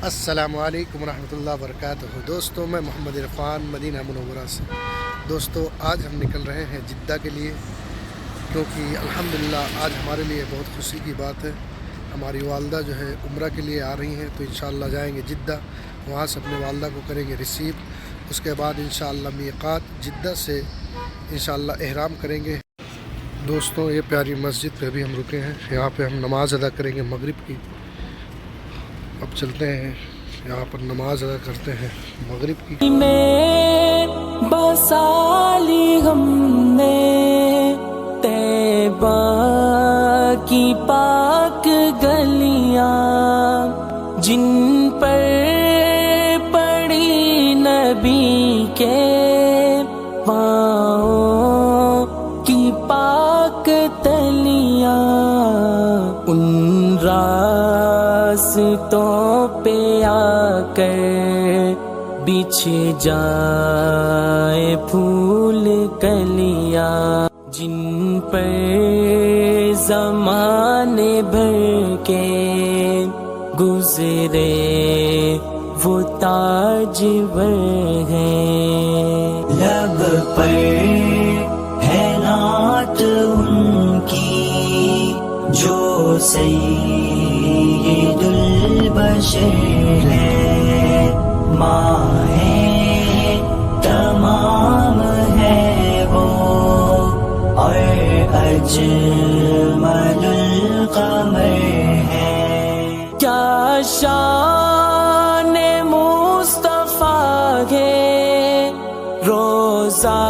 السلام علیکم ورحمۃ اللہ وبرکاتہ۔ دوستوں، میں محمد عرفان مدینہ منورہ سے۔ دوستوں، آج ہم نکل رہے ہیں جدہ کے لیے، کیونکہ الحمدللہ آج ہمارے لیے بہت خوشی کی بات ہے۔ ہماری والدہ جو ہے عمرہ کے لیے آ رہی ہیں، تو انشاءاللہ جائیں گے جدہ، وہاں سے اپنے والدہ کو کریں گے ریسیو۔ اس کے بعد انشاءاللہ میقات جدہ سے انشاءاللہ احرام کریں گے۔ دوستوں، یہ پیاری مسجد پہ بھی ہم رکے ہیں، یہاں پہ ہم نماز ادا کریں گے مغرب کی۔ اب چلتے ہیں، یہاں پر نماز ادا کرتے ہیں مغرب کی۔ میں بسالی ہم نے طیبہ کی پاک گلیاں، جن پر پڑی نبی کے پاؤں کی پاک تلیاں، ان راستوں پہ آ کر بچھ جائے پھول کلیاں، جن پر زمانے بھر کے گزرے وہ تاجور ہیں۔ لب پر ہے نعت ان کی جو سید البشر ہے، ماہ تمام ہے وہ اور اجمل القمر ہے۔ کیا شان مصطفیٰ ہے، روزہ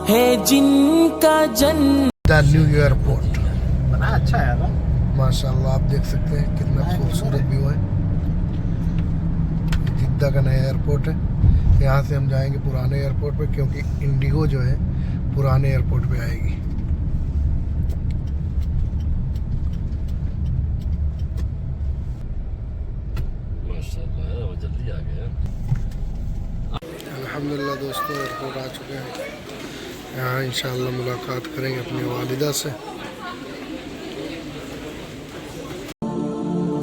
ہے جن کا نیو ایئرپورٹ بنا اچھا ہے نا، ماشاءاللہ آپ دیکھ سکتے ہیں کتنا خوبصورت ویو ہے۔ جدہ کا نیا ایئرپورٹ ہے، یہاں سے ہم جائیں گے پرانے ایئرپورٹ پہ، کیونکہ انڈیگو جو ہے پرانے ایئرپورٹ پہ آئے گی۔ ماشاءاللہ وہ جلدی آ گیا۔ الحمدللہ دوستوں، ایئرپورٹ آ چکے ہیں، یہاں انشاءاللہ ملاقات کریں گے اپنی والدہ سے۔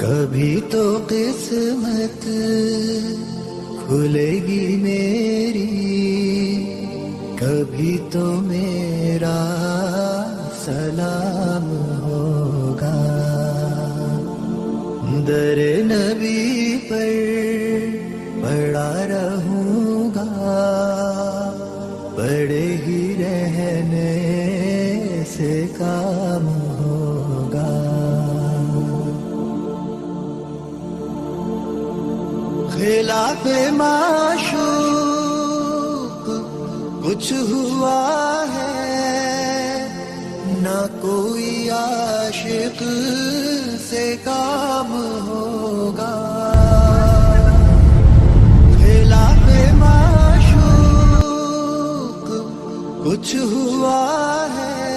کبھی تو قسمت کھلے گی میری، کبھی تو میرا سلام ہوگا، در نبی پر پڑا رہوں گا، پڑے ہی رہنے سے کام ہوگا۔ خلاف معشوق کچھ ہوا ہے، نہ کوئی عاشق سے کام ہوگا۔ خلاف معشوق کچھ ہوا ہے،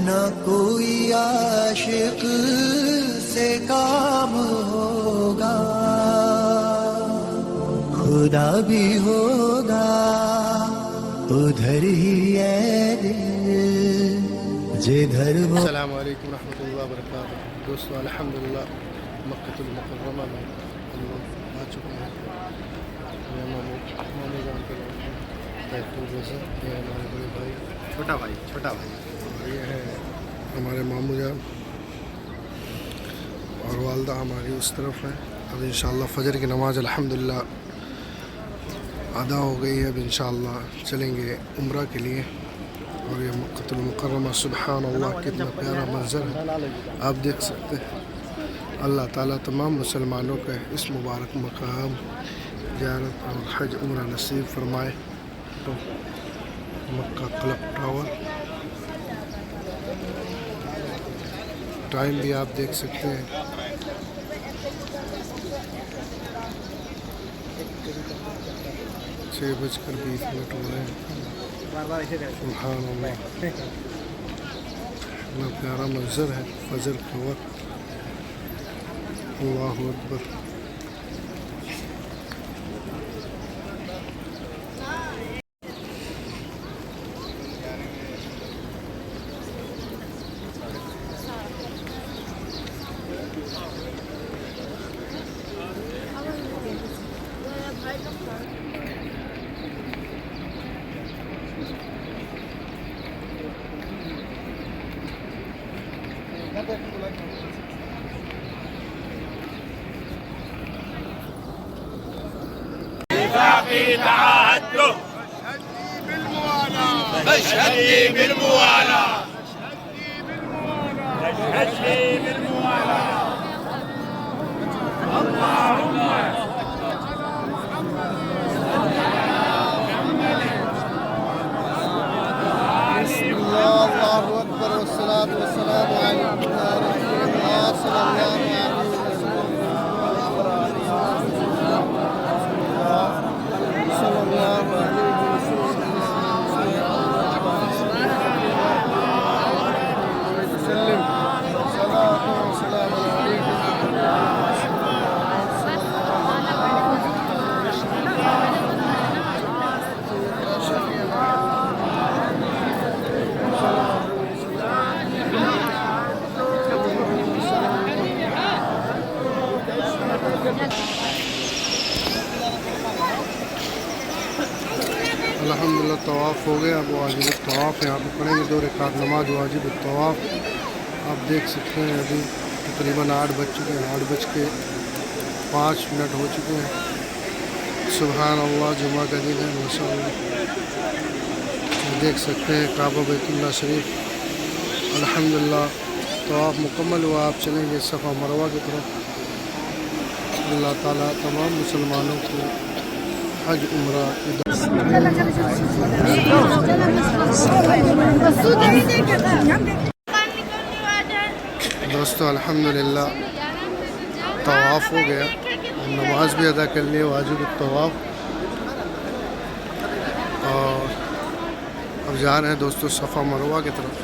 نہ کوئی عاشق سے کام ہوگا۔ خدا بھی ہوگا ادھر ہی ہے دل جدھر وہ۔ السلام علیکم ورحمۃ اللہ وبرکاتہ۔ دوستوں، الحمدللہ مکہ المکرمہ میں ہم لوگ آ چکے ہیں۔ ماموں جان کے یہ ہمارے بڑے بھائی، چھوٹا بھائی اور یہ ہے ہمارے ماموں جان، اور والدہ ہماری اس طرف ہے۔ اب انشاءاللہ فجر کی نماز الحمدللہ ادا ہو گئی ہے، اب انشاءاللہ چلیں گے عمرہ کے لیے۔ اور یہ مکہ المکرمہ سبحان اللہ کتنا پیارا منظر ہے، آپ دیکھ سکتے ہیں۔ اللہ تعالیٰ تمام مسلمانوں کا اس مبارک مقام زیارت اور حج عمرہ نصیب فرمائے۔ تو مکہ کلک ٹاور، ٹائم بھی آپ دیکھ سکتے ہیں، چھ بج کر 20 منٹ ہو رہے ہیں۔ سبحان اللہ، اتنا پیارا منظر ہے فجر کے وقت، اللہ اکبر۔ بسم الله الله أكبر والصلاة والسلام على رسول الله صلى الله عليه وسلم صلى الله عليه وسلم صلاة وسلام عليكم الحمدللہ طواف ہو گیا. اب واجب الطواف یہاں پہ پڑھیں گے 2 رکعت نماز واجب الطواف. آپ دیکھ سکتے ہیں ابھی تقریباً 8 بج چکے ہیں, 8:05 ہو چکے ہیں. سبحان اللہ, جمعہ کا دن ہے ماشاء اللہ. دیکھ سکتے ہیں کعبہ بیت اللہ شریف. الحمدللہ طواف مکمل ہوا. آپ چلیں گے صفا مروہ کی طرف. اللہ تعالیٰ تمام مسلمانوں کو حج عمرہ دوستو الحمدللہ طواف ہو گیا. نماز بھی ادا کر لی واجب الطواف. اور اب جا رہے ہیں دوستو صفا مروہ کی طرف.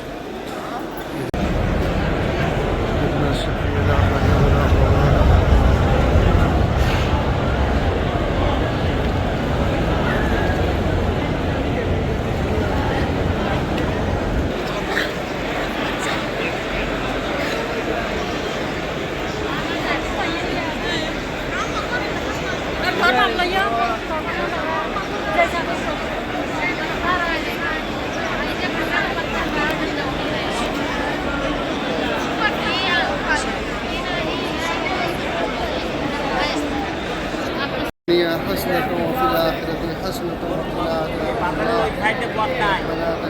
حسنة وفي الآخرة حسنة وقنا عذاب النار. ربنا